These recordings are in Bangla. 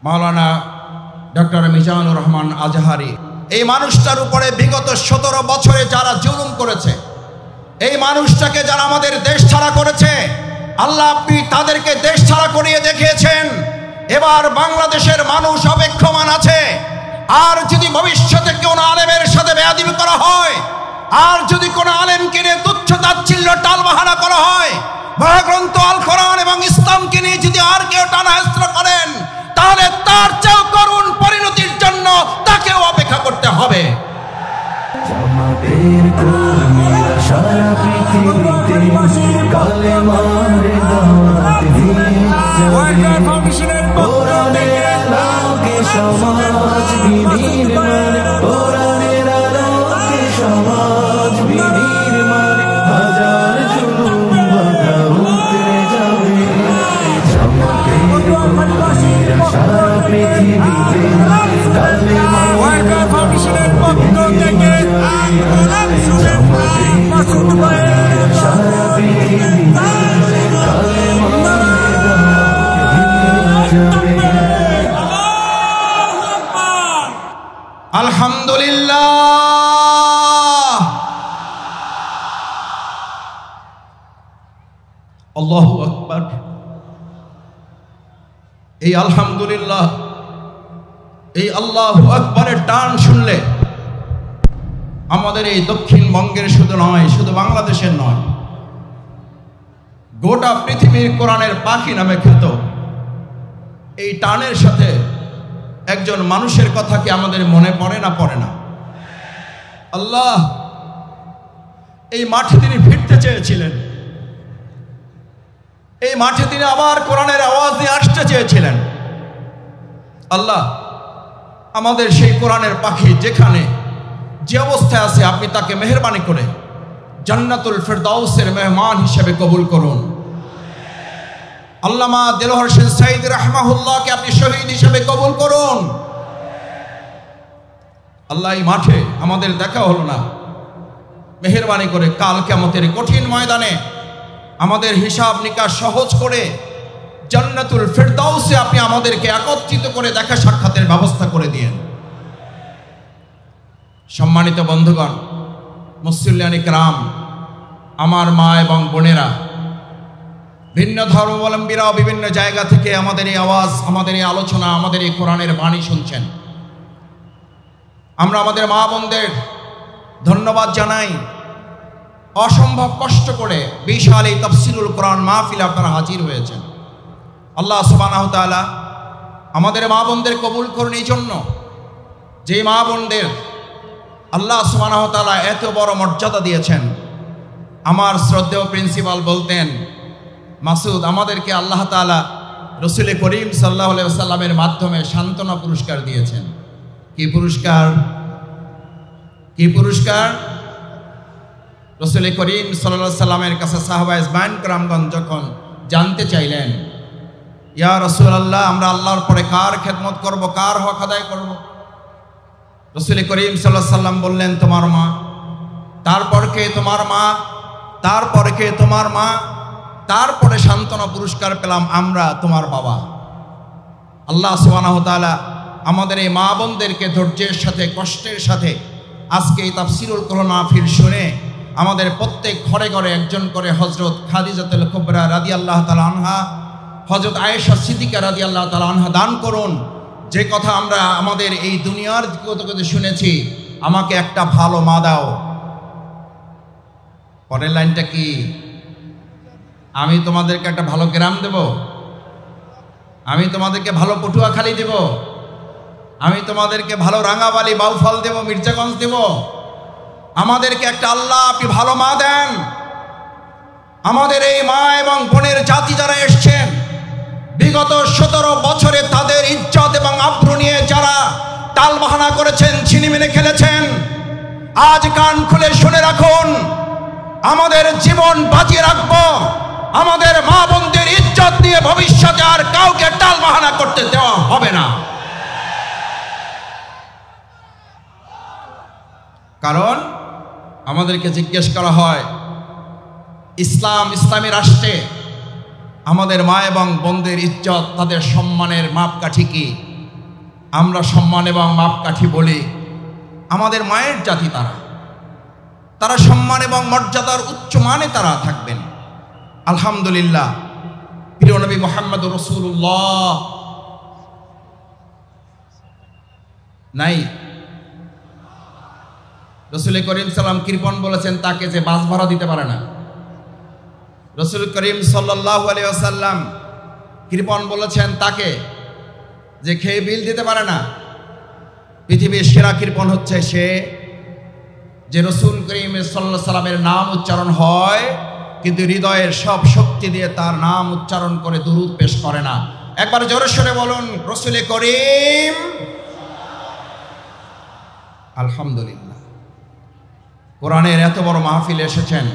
মাওলানা ডক্টর মিজানুর রহমান আজহারি। এই মানুষটার উপরে বিগত 17 বছরে যারা জুলুম করেছে, এই মানুষটাকে যারা আমাদের দেশ ছাড়া করেছে, আল্লাহ আপনি তাদেরকে দেশ ছাড়া করিয়ে দেখিয়েছেন। এবার বাংলাদেশের মানুষ অপেক্ষমান আছে। আর যদি ভবিষ্যতে কোনো আলেমের সাথে বেয়াদবি করা হয়, আর যদি কোনো আলেমকে নিয়ে তুচ্ছ তাচ্ছিল্য টালবাহানা করা হয়, মহাগ্রন্থ আল কোরআন এবং ইসলামকে নিয়ে যদি আর কেউ টানাহেস্র করেন, তাহলে তার চেয়েও করুণ পরিণতির জন্য তাকেও অপেক্ষা করতে হবে। জামাতের কর্মীরা সারা পৃথিবীতে কালেমার দাওয়াত দিয়ে যাবে। কোরআনের আলোকে সমাজ বিনির্মাণ, কোরআনের আলোকে সমাজ বিনির্মাণ, হাজার জুলুম বাধা উতরে যাবে। জামাতের কর্মীরা সারা পৃথিবীতে কালেমার দাওয়াত দিয়ে আলহামদুলিল্লাহ, আল্লাহু আকবার। এই আলহামদুলিল্লাহ, এই আল্লাহু আকবারের টান শুনলে আমাদের এই দক্ষিণবঙ্গের শুধু নয়, শুধু বাংলাদেশের নয়, গোটা পৃথিবীর কোরআনের পাখি নামে খ্যাত এই টানের সাথে একজন মানুষের কথা কি আমাদের মনে পড়ে না? পড়ে না? আল্লাহ এই মাঠে তিনি ফিরতে চেয়েছিলেন, এই মাঠে তিনি আবার কোরআনের আওয়াজ নিয়ে আসতে চেয়েছিলেন। আল্লাহ আমাদের সেই কোরআনের পাখি যেখানে যে অবস্থায় আছে, আপনি তাকে মেহেরবানি করে জান্নাতুল ফেরদাউসের মেহমান হিসেবে কবুল করুন। আল্লামা দেলোয়ার হোসেন সাঈদ রাহমাহুল্লাহকে আপনি শহীদ হিসেবে কবুল করুন। আল্লাহ এই মাঠে আমাদের দেখা হলো না, মেহেরবানি করে কাল কিয়ামতের কঠিন ময়দানে আমাদের হিসাব নিকাশ সহজ করে জান্নাতুল ফেরদাউসে আপনি আমাদেরকে একত্রিত করে দেখা সাক্ষাতের ব্যবস্থা করে দিয়েন। সম্মানিত বন্ধুগণ, মুসল্লিয়ান ইকরাম, আমার মা এবং বোনেরা, ভিন্ন ধর্মাবলম্বীরাও বিভিন্ন জায়গা থেকে আমাদের এই আওয়াজ, আমাদের এই আলোচনা, আমাদের এই কোরআনের বাণী শুনছেন। আমরা আমাদের মা বোনদের ধন্যবাদ জানাই। অসম্ভব কষ্ট করে বিশাল এই তাফসীরুল কোরআন মাহফিলে আপনারা হাজির হয়েছেন। আল্লাহ সুবহানাহু ওয়া তাআলা আমাদের মা বোনদের কবুল করুন। এই জন্য যে মা বোনদের আল্লাহ সুবহানাহু ওয়া তাআলা এত বড় মর্যাদা দিয়েছেন। আমার শ্রদ্ধেয় প্রিন্সিপাল বলতেন, মাসুদ, আমাদেরকে আল্লাহ তাআলা রসুল করিম সাল্লাল্লাহু আলাইহি ওয়াসাল্লামের মাধ্যমে সান্ত্বনা পুরস্কার দিয়েছেন। কি পুরস্কার? কি পুরস্কার? রসুল করিম সাল্লাল্লাহু আলাইহি ওয়াসাল্লামের কাছে সাহাবায়ে ইজমাইন کرامগণ যখন জানতে চাইলেন, ইয়া রাসূলুল্লাহ, আমরা আল্লাহর পরে কার খেদমত করব, কার হক আদায় করব? রসুল করিম সাল্লাল্লাহু আলাইহি ওয়াসাল্লাম বললেন, তোমার মা। তারপর কে? তোমার মা। তারপরে কে? তোমার মা। তারপরে সান্ত্বনা পুরস্কার পেলাম আমরা, তোমার বাবা। আল্লাহ সুবহানাহু ওয়া তাআলা আমাদের এই মা বোনদেরকে ধৈর্যের সাথে, কষ্টের সাথে আজকে এই তাফসীরুল কোরআন মাহফিল শুনে আমাদের প্রত্যেক ঘরে ঘরে একজন করে হযরত খাদিজাতুল কুবরা রাদিয়াল্লাহু তাআলা আনহা, হযরত আয়েশা সিদ্দিকা রাদিয়াল্লাহু তাআলা আনহা দান করুন। যে কথা আমরা আমাদের এই দুনিয়ার কথা শুনেছি, আমাকে একটা ভালো মা দাও। পরের লাইনটা কি? আমি তোমাদেরকে একটা ভালো গ্রাম দেব, আমি তোমাদেরকে ভালো পটুয়াখালী দেব, আমি তোমাদেরকে ভালো রাঙাবালি, বাউফল দেব, মির্জাগঞ্জ দেব। আমাদেরকে একটা আল্লাহ আপনি ভালো মা দেন। আমাদের এই মা এবং বোনের জাতি যারা এসছেন, বিগত 17 বছরে তাদের ইজ্জত এবং আব্রু নিয়ে যারা টালবাহানা করেছেন, ছিনিমিনি খেলেছেন, আজ কান খুলে শুনে রাখুন, আমাদের জীবন বাঁচিয়ে রাখবো। আমাদের মা বোনদের ইজ্জত নিয়ে ভবিষ্যতে আর কাউকে টালবাহানা করতে দেওয়া হবে না। কারণ আমাদেরকে জিজ্ঞেস করা হয়, ইসলামী রাষ্ট্রে আমাদের মা এবং বোনদের ইজ্জত, তাদের সম্মানের মাপকাঠি কি? আমরা সম্মান এবং মাপকাঠি বলি, আমাদের মায়ের জাতি তারা সম্মান এবং মর্যাদার উচ্চ মানে তারা থাকবেন। আলহামদুলিল্লাহ, প্রিয় নবী মুহাম্মদ রাসূলুল্লাহ নাই, রাসূল করিম সাল্লাম কৃপণ বলেছেন তাকে যে বাস ভাড়া দিতে পারে না। রাসূল করিম সাল্লাল্লাহু আলাইহি ওয়াসাল্লাম কৃপণ বলেছেন তাকে যে খেয়ে বিল দিতে পারে না। পৃথিবীর সেরা কৃপণ হচ্ছে সে যে রাসূল করিম সাল্লাল্লাহু আলাইহি সাল্লামের নাম উচ্চারণ হয় কিন্তু হৃদয়ের সব শক্তি দিয়ে তার নাম উচ্চারণ করে দুরূদ পেশ করে না। একবার জোরে সোরে বলুন রাসূল করিম। আলহামদুলিল্লাহ, কোরআনের এত বড় মাহফিলে এসেছেন।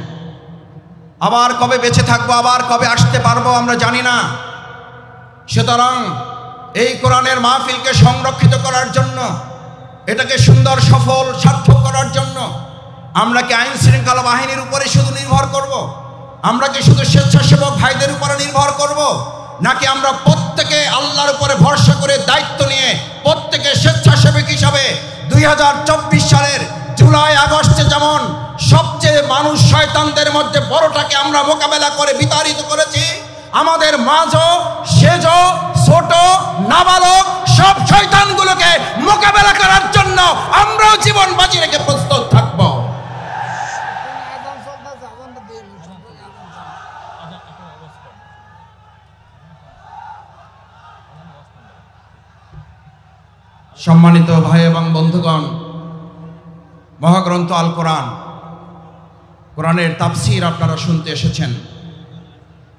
আবার কবে বেঁচে থাকবো, আবার কবে আসতে পারবো আমরা জানি না। সুতরাং এই কোরআনের মাহফিলকে সংরক্ষিত করার জন্য, এটাকে সুন্দর সফল সার্থক করার জন্য আমরা কি আইন শৃঙ্খলা বাহিনীর উপরে শুধু নির্ভর করব? আমরা কি শুধু স্বেচ্ছাসেবক ভাইদের উপরে নির্ভর করব? নাকি আমরা প্রত্যেকে আল্লাহর উপরে ভরসা করে দায়িত্ব নিয়ে প্রত্যেকে স্বেচ্ছাসেবক হিসাবে 2024 সালের জুলাই আগস্টে যেমন সবচেয়ে মানুষ শয়তানদের মধ্যে বড়টাকে আমরা মোকাবেলা করে বিতাড়িত করেছি, আমাদের মাঝও সেজো ছোট নাবালক সব শয়তানগুলোকে মোকাবেলা করার জন্য আমরাও জীবন বাজি রেখে প্রস্তুত থাকব। সম্মানিত ভাই এবং বন্ধুগণ, মহাগ্রন্থ আল কোরআন, কোরআনের তাফসীর আপনারা শুনতে এসেছেন।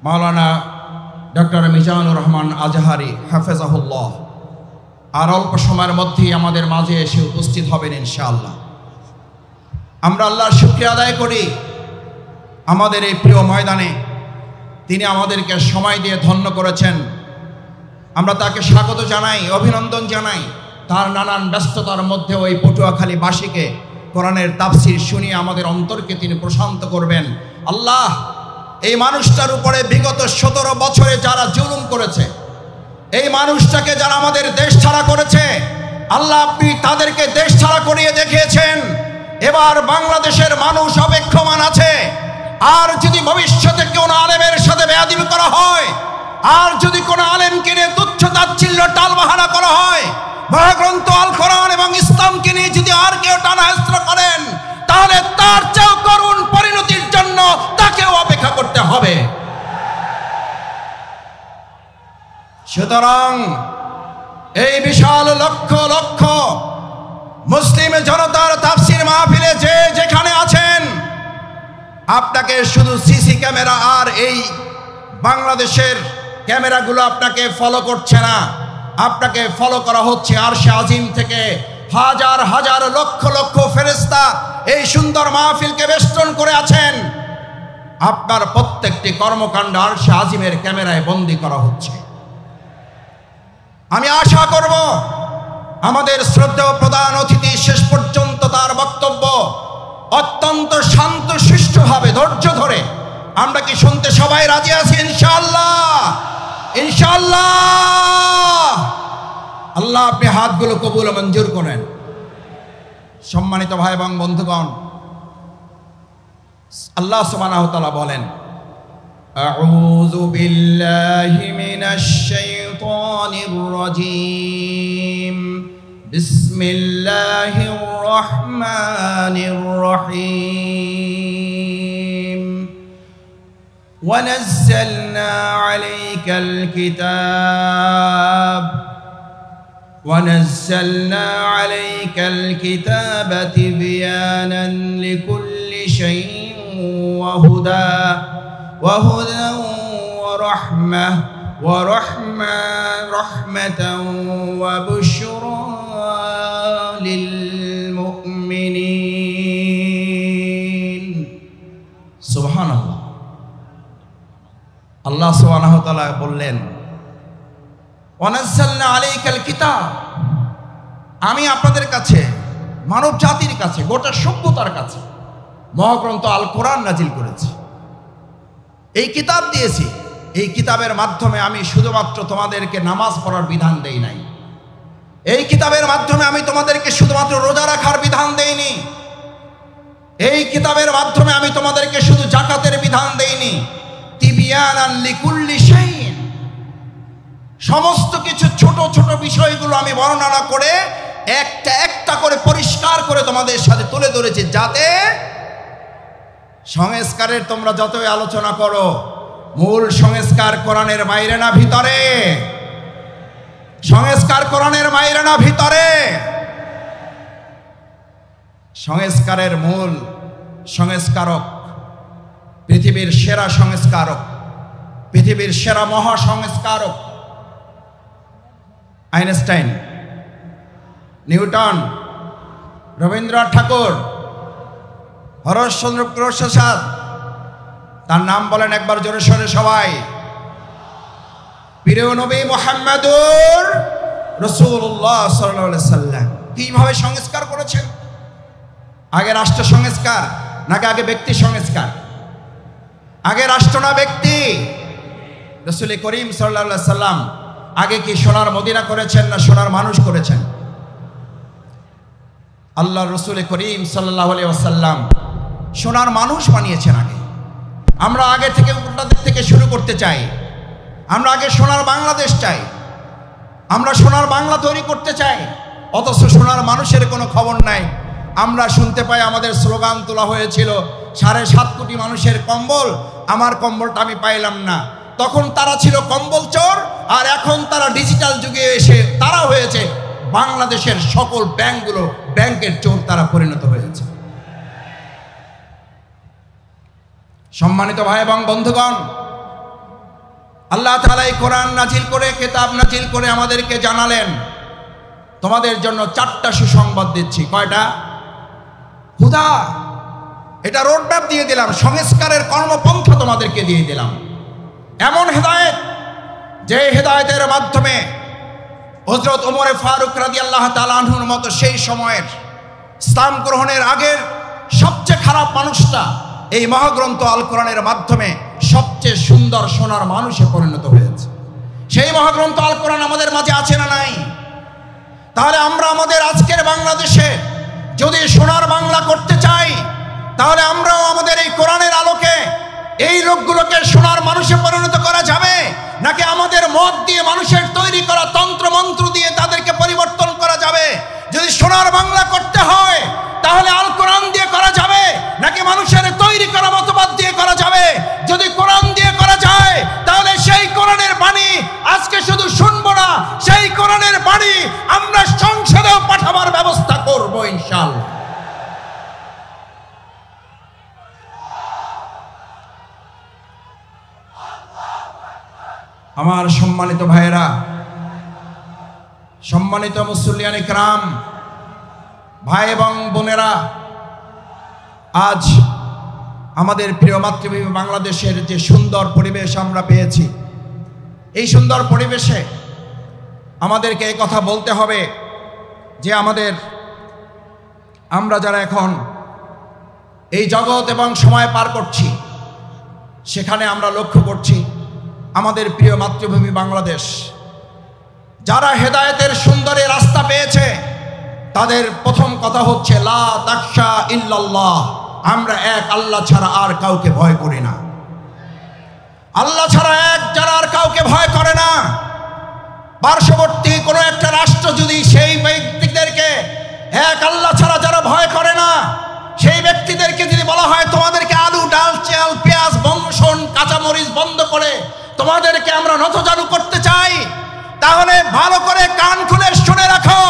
মাওলানা ডক্টর মিজানুর রহমান আজহারি হাফেজাহুল্লাহ আর অল্প সময়ের মধ্যেই আমাদের মাঝে এসে উপস্থিত হবেন ইনশাআল্লাহ। আমরা আল্লাহর শুকরিয়া আদায় করি আমাদের এই প্রিয় ময়দানে তিনি আমাদেরকে সময় দিয়ে ধন্য করেছেন। আমরা তাকে স্বাগত জানাই, অভিনন্দন জানাই। তার নানান ব্যস্ততার মধ্যে ওই পটুয়াখালীবাসীকে কোরআনের তাফসীর শুনিয়ে আমাদের অন্তরকে তিনি প্রশান্ত করবেন। আল্লাহ, এই মানুষটার উপরে বিগত 17 বছরে যারা জুলুম করেছে, এই মানুষটাকে যারা আমাদের দেশ ছাড়া করেছে, আল্লাহ আপনি তাদেরকে দেশ ছাড়া করিয়ে দেখিয়েছেন। এবার বাংলাদেশের মানুষ অপেক্ষমান আছে। আর যদি ভবিষ্যতে কোনো আলেমের সাথে বেয়াদবি করা হয়, আর যদি কোনো আলেমকে নিয়ে তুচ্ছ তাচ্ছিল্য টালবাহানা করা হয়, মহাগ্রন্থ আল কোরআন এবং ইসলামকে নিয়ে যদি আর কেউ টানাহেস্র করেন, তাহলে তার চেয়েও করুণ পরিণতির জন্য তাকেও অপেক্ষা করতে হবে। সুতরাং এই বিশাল লক্ষ লক্ষ মুসলিম জনতার তাফসীর মাহফিলে যে যেখানে আছেন, আপনাকে শুধু সিসি ক্যামেরা আর এই বাংলাদেশের ক্যামেরাগুলো আপনাকে ফলো করছে না, আপনাকে ফলো করা হচ্ছে আরশে আজিম থেকে। হাজার হাজার লক্ষ লক্ষ ফেরেশতা এই সুন্দর মাহফিলকে বেষ্টন করে আছেন। আপনার প্রত্যেকটি কর্মকাণ্ড আরশে আজিমের ক্যামেরায় বন্দী করা হচ্ছে। আমি আশা করব আমাদের শ্রদ্ধেয় প্রধান অতিথি শেষ পর্যন্ত তার বক্তব্য অত্যন্ত শান্ত শিষ্টভাবে ধৈর্য ধরে, আমরা কি শুনতে সবাই রাজি আছি? ইনশাআল্লাহ, ইনশাআল্লাহ। আল্লাহ আপনি হাতগুলো কবুল ও মঞ্জুর করেন। সম্মানিত ভাই এবং বন্ধুগণ, আল্লাহ সুবহানাহু ওয়া তাআলা বলেন, আউযু বিল্লাহি মিনাশ শাইতানির রাজীম, বিসমিল্লাহির রহমানির রহিম। ونزلنا عليك الكتاب تبيانا لكل شيء وهدى ورحمة وبشرى للمؤمنين। سبحان الله। আল্লাহ সুবহানাহু ওয়া তাআলা বললেন, ওয়ানাজ্জালনা আলাইকাল কিতাব, আমি আপনাদের কাছে, মানব জাতির কাছে, গোটা সভ্যতার কাছে মহাগ্রন্থ আল কোরআন নাজিল করেছি, এই কিতাব দিয়েছি। এই কিতাবের মাধ্যমে আমি শুধুমাত্র তোমাদেরকে নামাজ পড়ার বিধান দেই নাই, এই কিতাবের মাধ্যমে আমি তোমাদেরকে শুধুমাত্র রোজা রাখার বিধান দেইনি, এই কিতাবের মাধ্যমে আমি তোমাদেরকে শুধু যাকাতের বিধান দেইনি, তিবিয়ানান লিকুল্লি শাইইন, সমস্ত কিছু ছোট ছোট বিষয়গুলো আমি বর্ণনা করে একটা একটা করে পরিষ্কার করে তোমাদের সাথে তুলে ধরেছি, যাতে সংস্কারের তোমরা যতই আলোচনা করো, মূল সংস্কার কোরআনের বাইরে না ভিতরে, সংস্কার কোরআনের বাইরে না ভিতরে। সংস্কারের মূল সংস্কারক, পৃথিবীর সেরা সংস্কারক, পৃথিবীর সেরা মহা সংস্কারক আইনস্টাইন, নিউটন, রবীন্দ্রনাথ ঠাকুর, হরশ্চন্দ্র প্রসাদ, তার নাম বলেন একবার জোরে সোরে সবাই। প্রিয় নবী মুহাম্মদুর রাসূলুল্লাহ সাল্লাল্লাহু আলাইহি সাল্লাম কিভাবে সংস্কার করেছেন? আগে রাষ্ট্র সংস্কার নাকি আগে ব্যক্তি সংস্কার? আগে রাষ্ট্র না ব্যক্তি? রাসূল করিম সাল্লাল্লাহু আলাইহি সাল্লাম আগে কি সোনার মদিনা করেছেন না সোনার মানুষ করেছেন? আল্লাহ রাসূল করিম সাল্লাল্লাহু আলাইহি ওয়াসাল্লাম সোনার মানুষ বানিয়েছেন আগে। আমরা আগে থেকে উল্টা দিক থেকে শুরু করতে চাই, আমরা আগে সোনার বাংলাদেশ চাই, আমরা সোনার বাংলা তৈরি করতে চাই, অথচ সোনার মানুষের কোনো খবর নাই। আমরা শুনতে পাই আমাদের স্লোগান তোলা হয়েছিল 7.5 কোটি মানুষের কম্বল, আমার কম্বলটা আমি পাইলাম না। তখন তারা ছিল কম্বল চোর, আর এখন তারা ডিজিটাল যুগে এসে তারা হয়েছে বাংলাদেশের সকল ব্যাংকগুলো ব্যাংকের চোর তারা পরিণত হয়েছে। সম্মানিত ভাই এবং বন্ধুগণ, আল্লাহ তাআলা এই কোরআন নাজিল করে, কিতাব নাজিল করে আমাদেরকে জানালেন তোমাদের জন্য 4টা সুসংবাদ দিচ্ছি। কয়টা? হুদা, এটা রোডম্যাপ দিয়ে দিলাম, সংস্কারের কর্মপন্থা তোমাদেরকে দিয়ে দিলাম। এমন হেদায়েত, যে হেদায়েতের মাধ্যমে হযরত ওমর ফারুক রাদিয়াল্লাহু তাআলা আনহুর মতো সেই সময়ের ইসলাম গ্রহণের আগের সবচেয়ে খারাপ মানুষটা এই মহাগ্রন্থ আল কোরআনের মাধ্যমে সবচেয়ে সুন্দর সোনার মানুষে পরিণত হয়েছে। সেই মহাগ্রন্থ আল কোরআন আমাদের মাঝে আছে না নাই? তাহলে আমরা আমাদের আজকের বাংলাদেশে যদি সোনার বাংলা করতে চাই, তাহলে আমরাও আমাদের এই কোরআনের আলোকে এই লোকগুলোকে সোনার মানুষে পরিণত করা যাবে, নাকি আমাদের মত দিয়ে মানুষের তৈরি করা তন্ত্র মন্ত্র দিয়ে তাদেরকে পরিবর্তন করা যাবে? যদি সোনার বাংলা করতে হয় তাহলে আল কোরআন দিয়ে করা যাবে, নাকি মানুষের তৈরি করা মতবাদ দিয়ে করা যাবে? যদি কোরআন দিয়ে করা যায় তাহলে সেই কোরআনের বাণী আজকে শুধু শুনবো না, সেই কোরআনের বাণী আমরা সংসদেও পাঠাবার ব্যবস্থা করব ইনশাআল্লাহ। আমার সম্মানিত ভাইয়েরা, সম্মানিত মুসল্লিয়ান ইকরাম, ভাই এবং বোনেরা, আজ আমাদের প্রিয় মাতৃভূমি বাংলাদেশের যে সুন্দর পরিবেশ আমরা পেয়েছি, এই সুন্দর পরিবেশে আমাদেরকে এই কথা বলতে হবে যে আমরা যারা এখন এই জগৎ এবং সময় পার করছি, সেখানে আমরা লক্ষ্য করছি আমাদের প্রিয় মাতৃভূমি বাংলাদেশ যারা হেদায়েতের সুন্দরী রাস্তা পেয়েছে, তাদের প্রথম কথা হচ্ছে লা তাখশা ইল্লাল্লাহ, আমরা এক আল্লাহ ছাড়া আর কাউকে ভয় করি না। আল্লাহ ছাড়া এক যারা আর কাউকে ভয় করে না। পার্শ্ববর্তী কোনো একটা রাষ্ট্র যদি সেই ব্যক্তিদেরকে এক আল্লাহ ছাড়া যারা ভয় করে না, সেই ব্যক্তিদেরকে যদি বলা হয় তোমাদেরকে আলু, ডাল, চাল, পেঁয়াজ, বংশন, কাঁচামরিচ বন্ধ করে তোমাদেরকে আমরা নতজানু করতে চাই, তাহলে ভালো করে কান খুলে শুনে রাখো,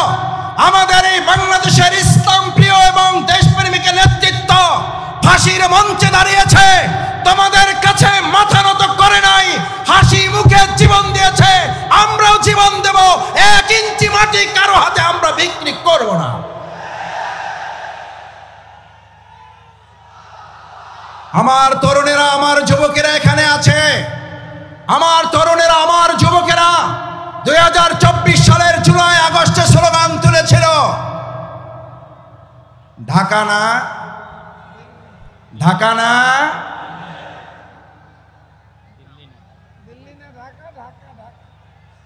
আমাদের এই বাংলাদেশের ইসলাম প্রিয় এবং দেশপ্রেমিক নেতৃত্ব ফাঁসির মঞ্চে দাঁড়িয়েছে, তোমাদের কাছে মাথা নত করে নাই, হাসি মুখে জীবন দিয়েছে। আমরাও জীবন দেব, 1 ইঞ্চি মাটি কারো হাতে আমরা বিক্রি করব না। আমার তরুণেরা, আমার যুবকেরা এখানে আছে, আমার তরুণেরা, আমার যুবকেরা 2024 সালের জুলাই আগস্টে স্লোগান তুলেছিল, ঢাকা না, ঢাকা না,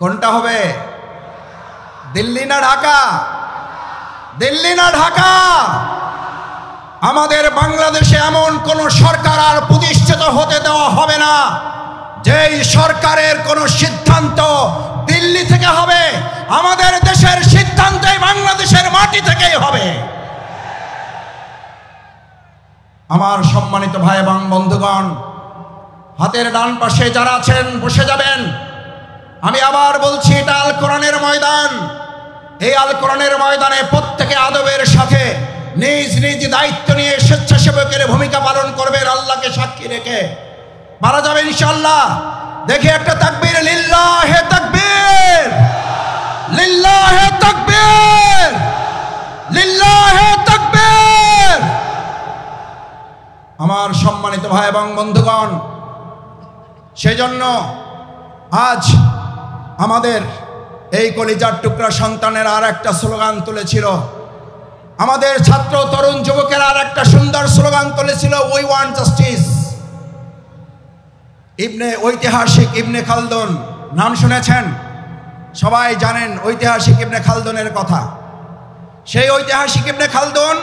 কোনটা হবে? দিল্লি না ঢাকা? দিল্লি না ঢাকা? আমাদের বাংলাদেশে এমন কোন সরকার আর প্রতিষ্ঠিত হতে দেওয়া হবে না যেই সরকারের কোন সিদ্ধান্ত দিল্লি থেকে হবে। আমাদের দেশের সিদ্ধান্তই বাংলাদেশের মাটি থেকেই হবে। আমার সম্মানিত ভাই এবং বন্ধুগণ, হাতের ডান পাশে যারা আছেন বসে যাবেন। আমি আবার বলছি, এটা আল কোরআনের ময়দান। এই আল কোরআনের ময়দানে প্রত্যেকে আদবের সাথে নিজ নিজ দায়িত্ব নিয়ে স্বেচ্ছাসেবকের ভূমিকা পালন করবেন, আল্লাহকে সাক্ষী রেখে। পারা যাবে ইনশাআল্লাহ? দেখি একটা তাকবীর, লিল্লাহে তাকবীর, লিল্লাহে তাকবীর, লিল্লাহে তাকবীর। আমার সম্মানিত ভাই এবং বন্ধুগণ, সেজন্য আজ আমাদের এই কলিজার টুকরা সন্তানের আর একটা স্লোগান তুলেছিল, আমাদের ছাত্র তরুণ যুবকেরা আর একটা সুন্দর স্লোগান তুলেছিল, উই ওয়ান্ট জাস্টিস। ঐতিহাসিক ইবনে খালদুন নাম শুনেছেন? সবাই জানেন ঐতিহাসিক ইবনে খালদুনের কথা। সেই ঐতিহাসিক ইবনে খালদুন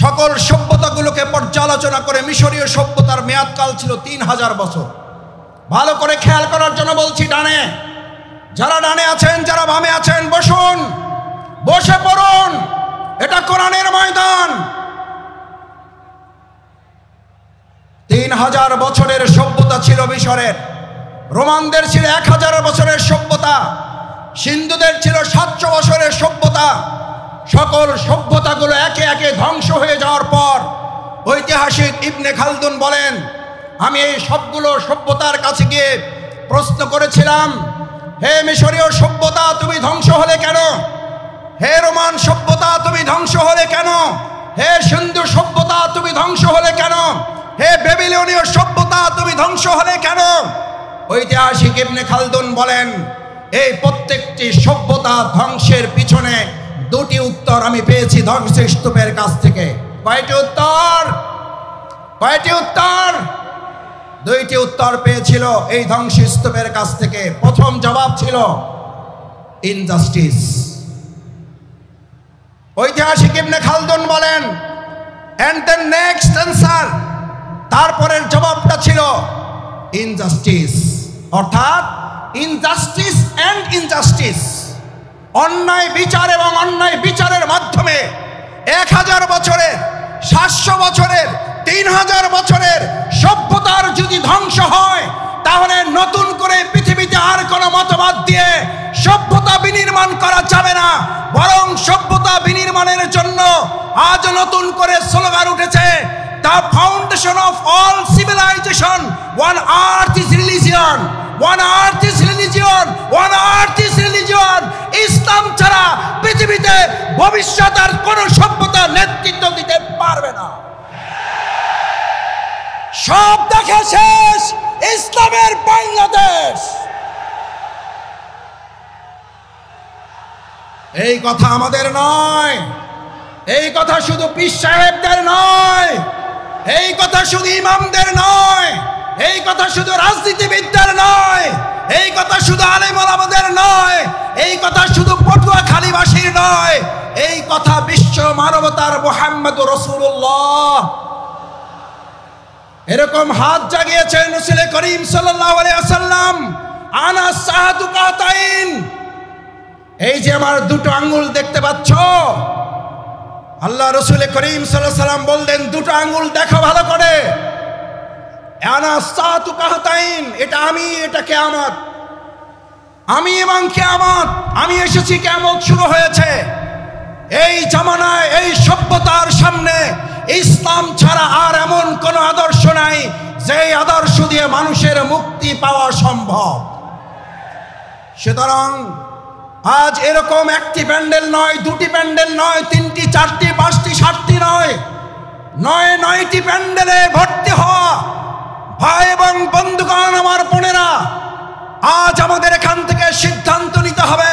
সকল সভ্যতাগুলোকে পর্যালোচনা করে, মিশরীয় সভ্যতার মেয়াদকাল ছিল 3000 বছর। ভালো করে খেয়াল করার জন্য বলছি, ডানে যারা ডানে আছেন, যারা বামে আছেন, বসুন, বসে পড়ুন। এটা কোরআনের ময়দান। 3000 বছরের সভ্যতা ছিল মিশরের, রোমানদের ছিল 1000 বছরের সভ্যতা, সিন্ধুদের ছিল 700 বছরের সভ্যতা। সকল সভ্যতাগুলো একে একে ধ্বংস হয়ে যাওয়ার পর ঐতিহাসিক ইবনে খালদুন বলেন, আমি এই সবগুলো সভ্যতার কাছে গিয়ে প্রশ্ন করেছিলাম, হে মিশরীয় সভ্যতা তুমি ধ্বংস হলে কেন? হে রোমান সভ্যতা তুমি ধ্বংস হলে কেন? হে সিন্ধু সভ্যতা তুমি ধ্বংস হলে কেন? হে বেবিলনীয় সভ্যতা তুমি ধ্বংস হলে কেন? ঐতিহাসিক ইবনে খালদুন বলেন, এই প্রত্যেকটি সভ্যতা ধ্বংসের পিছনে দুটি উত্তর আমি পেয়েছি ধ্বংসস্তূপের কাছ থেকে। কয়টি উত্তর? কয়টি উত্তর? দুইটি উত্তর পেয়েছিল এই ধ্বংসস্তূপের কাছ থেকে। প্রথম জবাব ছিল ইনজাস্টিস। ঐতিহাসিক ইবনে খালদুন বলেন, এন্ড দ্য নেক্সট অ্যান্সার, তারপরের জবাবটা ছিল ইনজাস্টিস, অর্থাৎ ইনজাস্টিস এন্ড ইনজাস্টিস, অন্যায় বিচার এবং অন্যায় বিচারের মাধ্যমে 1000 বছরের, 700 বছরের, 3000 বছরের সভ্যতার যদি ধ্বংস হয়, তাহলে নতুন করে পৃথিবীতে আর কোনো মতবাদ দিয়ে সভ্যতা বিনির্মাণ করা যাবে না। বরং সভ্যতা বিনির্মাণের জন্য আজ নতুন করে স্লোগান উঠেছে, the foundation of all civilization, one earth is religion, one earth is religion, one earth is religion. ইসলাম ছাড়া পৃথিবীতে ভবিষ্যৎ আর কোন সভ্যতা নেতৃত্ব দিতে পারবে না। সব দেখে শেষ ইসলামের বাংলাদেশ। এই কথা আমাদের নয়, এই কথা শুধু পীর সাহেবদের নয়, এই কথা শুধু ইমামদের নয়, এই কথা শুধু রাজনীতিবিদদের নয়, এই কথা শুধু আলেম ওলামাদের নয়, এই কথা শুধু পটুয়াখালীবাসীর নয়, এই কথা বিশ্ব মানবতার মুহাম্মদুর রাসূলুল্লাহ। এরকম হাত জাগিয়েছেন রাসূল করিম সাল্লাল্লাহু আলাইহি ওয়াসাল্লাম, আনা সাহাতু কাতাইন, এই যে আমার দুটো আঙ্গুল দেখতে পাচ্ছ, আল্লাহ রাসূল করিম সাল্লাল্লাহু আলাইহি ওয়াসাল্লাম বললেন, দুটো আঙ্গুল দেখো ভালো করে, আনা সাহাতু কাতাইন, এটা আমি, এটা কিয়ামত, আমি এবং কিয়ামত, আমি এসেছি, কিয়ামত শুরু হয়েছে। এই জামানায় এই সভ্যতার সামনে ইসলাম ছাড়া আর এমন কোন আদর্শ নাই যে আদর্শ দিয়ে মানুষের মুক্তি পাওয়া সম্ভব। সুতরাং আজ এরকম একটি প্যান্ডেল নয়, দুটি প্যান্ডেল নয়, 3টি, 4টি, 5টি, 7টি নয়, 9টি প্যান্ডেলে ভর্তি হওয়া ভাই এবং বন্ধুগণ, আমার বোনেরা, আজ আমাদের এখান থেকে সিদ্ধান্ত নিতে হবে,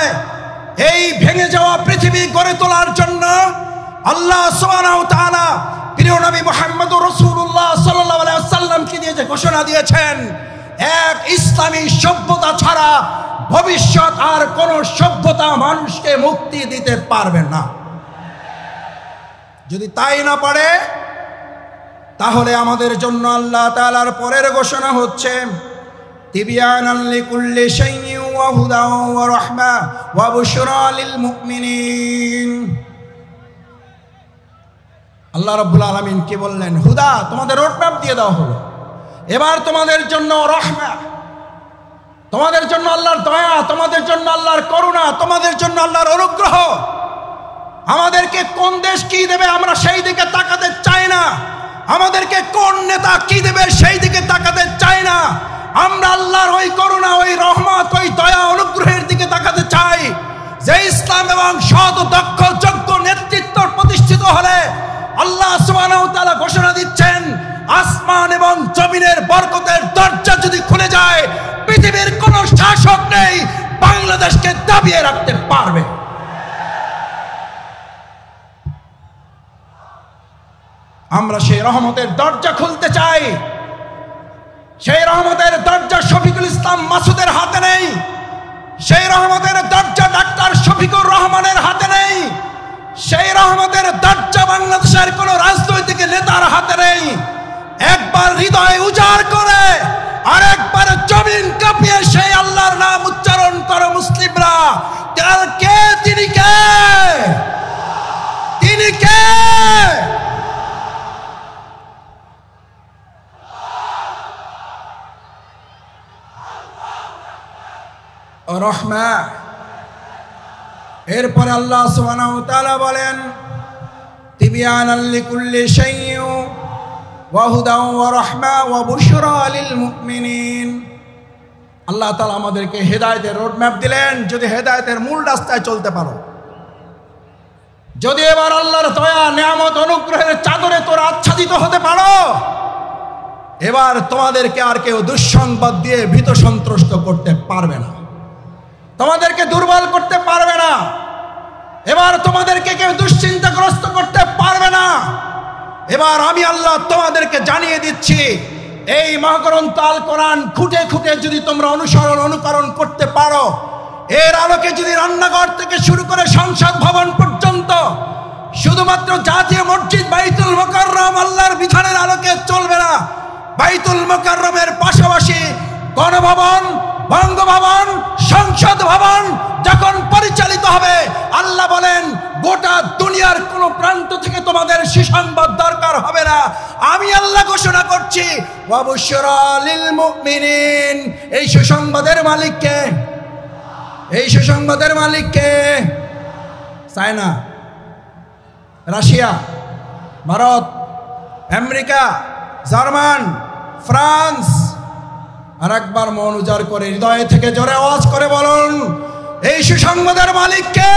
এই ভেঙে যাওয়া পৃথিবী গড়ে তোলার জন্য আল্লাহ সুবহানাহু ওয়া তাআলা প্রিয় নবী মুহাম্মদুর রাসূলুল্লাহ সাল্লাল্লাহু আলাইহি ওয়াসাল্লামকে দিয়ে যে ঘোষণা দিয়েছেন, এক ইসলামী সভ্যতা ছাড়া ভবিষ্যৎ আর কোন সভ্যতা মানুষকে মুক্তি দিতে পারবে না। যদি তাই না পারে, তাহলে আমাদের জন্য আল্লাহ তাআলার পরের ঘোষণা হচ্ছে তিবিয়ানাল লিকুল্লি শাইইন ওয়া হুদাও ওয়া রাহমা ওয়া বুশরা লিল মুমিনিন। আল্লাহ রাব্বুল আলামিন কি বললেন? হুদা, তোমাদের রোডম্যাপ দিয়ে দেওয়া হলো। এবার তোমাদের জন্য রহমা, তোমাদের জন্য আল্লাহর দয়া, তোমাদের জন্য আল্লাহর করুণা, তোমাদের জন্য আল্লাহর অনুগ্রহ। আমাদেরকে কোন দেশ কি দেবে আমরা সেই দিকে তাকাতে চাই না, আমাদেরকে কোন নেতা কি দেবে সেই দিকে তাকাতে চাই না। আমরা আল্লাহর ওই করুণা, ওই রহমত, ওই দয়া, অনুগ্রহের দিকে তাকাতে চাই, যে ইসলাম এবং সৎ, দক্ষ, যোগ্য নেতৃত্ব প্রতিষ্ঠিত হলে আল্লাহ সুবহানাহু ওয়া তাআলা ঘোষণা দিচ্ছেন, আসমান এবং জমিনের বরকতের দরজা যদি খুলে যায়, পৃথিবীর কোন শাসক নেই বাংলাদেশকে দাবিয়ে রাখতে পারবে। আমরা সেই রহমতের দরজা খুলতে চাই। সেই রহমতের দরজা শফিকুল ইসলাম মাসুদের হাতে নেই, সেই রহমতের দরজা ডাক্তার শফিকুর রহমানের হাতে নেই, সেই রহমতের দরজা বাংলাদেশের কোন রাজনৈতিক নেতার হাতে নেই। একবার হৃদয় উজাড় করে আর একবার জমিন কাঁপিয়ে সেই আল্লাহর নাম উচ্চারণ করো মুসলিমরা, কে? তিনি কে? তিনি কে? রহমা। এরপরে আল্লাহ সুবহানাহু ওয়া তাআলা বলেন তিবিয়ানাল লিকুল্লি শাইইন ওয়া হুদাও ওয়া রাহমা ওয়া বুশরা লিল মুমিনিন। আল্লাহ তাআলা আমাদেরকে হেদায়েতের রোডম্যাপ দিলেন। যদি হেদায়েতের মূল রাস্তায় চলতে পারো, যদি এবার আল্লাহর দয়া, নিয়ামত, অনুগ্রহের চাদরে তোরা আচ্ছাদিত হতে পারো, এবার তোমাদেরকে আর কেউ দুঃসংবাদ দিয়ে ভীত সন্ত্রস্ত করতে পারবে না, তোমাদেরকে দুর্বল করতে পারবে না, এবার তোমাদেরকে কেউ দুশ্চিন্তাগ্রস্ত করতে পারবে না। এবার আমি আল্লাহ তোমাদেরকে জানিয়ে দিচ্ছি, এই মহাগ্রন্থ আল কোরআন খুঁটে খুঁটে যদি তোমরা অনুকরণ করতে পারো, এর আলোকে যদি রান্নাঘর থেকে শুরু করে সংসদ ভবন পর্যন্ত শুধুমাত্র জাতীয় মসজিদ বাইতুল মুকাররম আল্লাহর বিধানের আলোকে চলবে না, বাইতুল মুকাররমের পাশাপাশি গণভবন, বঙ্গভবন, সংসদ ভবন যখন পরিচালিত হবে, আল্লাহ বলেন গোটা দুনিয়ার কোন প্রান্ত থেকে তোমাদের সুসংবাদ দরকার হবে না। আমি আল্লাহ ঘোষণা করছি ওয়া বুশরা লিল মুমিনিন। এই সুসংবাদের মালিক কে? এই সুসংবাদের মালিক কে? China, Russia, Bharat, America, German, France? আর একবার মন উজাড় করে হৃদয় থেকে জোরে আওয়াজ করে বলুন, এই সুসংবাদের মালিক কে?